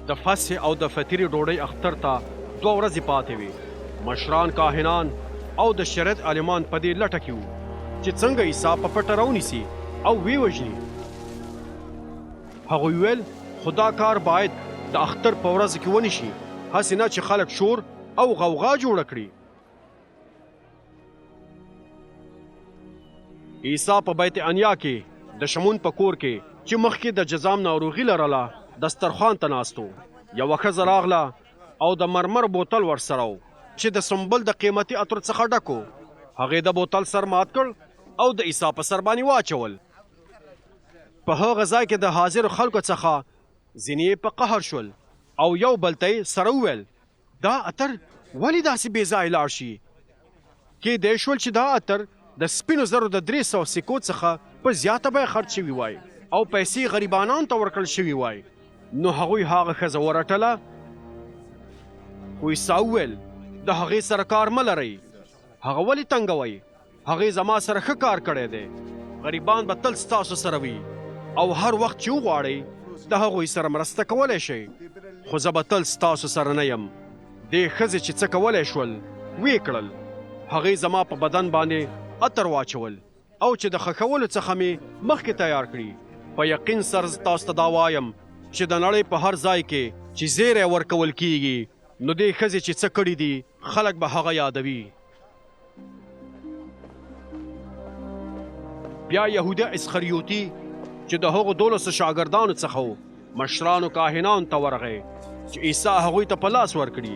د فصح او د فطرې ډوډۍ اختر ته 2 ورځې پاتې وې. مشران کاهنان او د شریعت عالمان په دې لټه کې وو چې څنګه عیسی په پټه راونیسي او ویې وژني. هغوی ویل خدا کار باید د اختر په ورځ کې ونشي، هسې نه چې خلک شور او غوغا جوړه کړي. عیسی په بیت عنیا کې د شمون په کور کې چې مخکې د جزام ناروغي لرله دسترخوان ته ناست و. یوه ښځه راغله او د مرمر بوتل ورسره و چې د سنبل د قیمتي عطر څخه ډک و. هغې د بوتل سر مات کړ او د عیسی په سر باندې واچول. په هغه ځای کې د حاضر خلکو څخه ځینې په قهر شول او یو بل ته یې سره وویل دا عطر ولې داسې بې ځایه لاړ شي؟ کیدای شول چې دا عطر د سپینو زرو د 300 سکو څخه په زیاته بیه خرڅ شوي وای او پیسې غریبانانو ته ورکړل شوي وای. نو هغوی هغه ښځه ورټله، خو عیسی وویل د هغې سره کار مه لرئ، هغه ولې تنګوئ؟ هغې زما سره ښه کار کړی دی. غریبان به تل ستاسو سره وي او هر وخت چې وغواړئ د هغوی سره مرسته کولی شئ، خو زه به تل ستاسو سره نه یم. دې ښځې چې څه کولی شول ویې کړل. هغې زما په بدن باندې عطر واچول او چې د خښولو څخه مې مخکې تیار کړي. په یقین سره زه تاسو ته دا وایم چې د نړۍ په هر ځای کې چې زیری ورکول کیږي نو دې ښځې چې څه کړي دي خلک به هغه یادوي. بیا یهوده اسخریوطي چې د هغو 12 شاګردانو څخه و مشرانو کاهنانو ته ورغی چې عیسی هغوی ته په لاس ورکړي.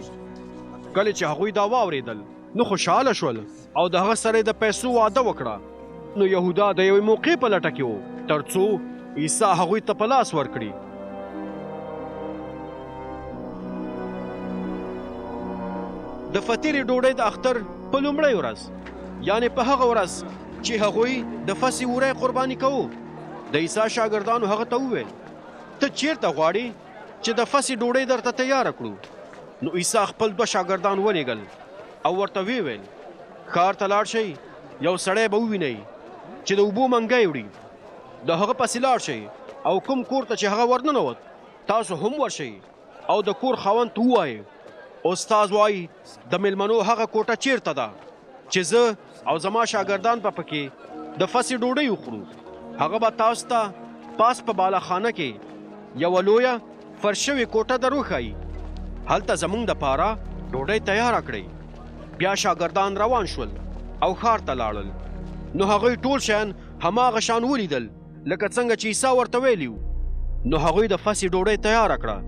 کله چې هغوی دا واورېدل نو خوشحاله شول او د هغه سره د پیسو وعده وکړه. نو یهودا د یوې موقع په لټه کې و تر څو عیسی هغوی ته په لاس ورکړي. د فطرې ډوډۍ د اختر په لومړۍ ورځ یعنې په هغه ورځ چې هغوی د فصح وری قرباني کوو د عیسی شاګردانو هغه ته وویل ته چیرته غواړې چې د فصح ډوډۍ درته تیاره کړو؟ نو عیسی خپل 2 شاګردان ولېږل او ورته ویې ویل ښار ته لاړ شئ، یو سړی به ووینئ چې د اوبو منګی وړي، د هغه پسې لاړ شئ او کوم کور ته چې هغه ورننوت تاسو هم ورشئ او د کور خاوند ته ووایئ استاد وایي د میلمنو هغه کوټه چیرته ده چې زه او زما شاګردان به پکې د فصح ډوډۍ وخورو. هغه به تاسو ته پاس په بالاخانه کې یوه لویه فرش شوې کوټه در وښایي، هلته زموږ دپاره ډوډۍ تیاره کړئ. بیا شاګردان روان شول او ښار ته لاړل. نو هغوی ټول شیان هماغه شان ولیدل لکه څنګه چې عیسی ورته ویلي وو. نو هغوی د فصح ډوډۍ تیاره کړه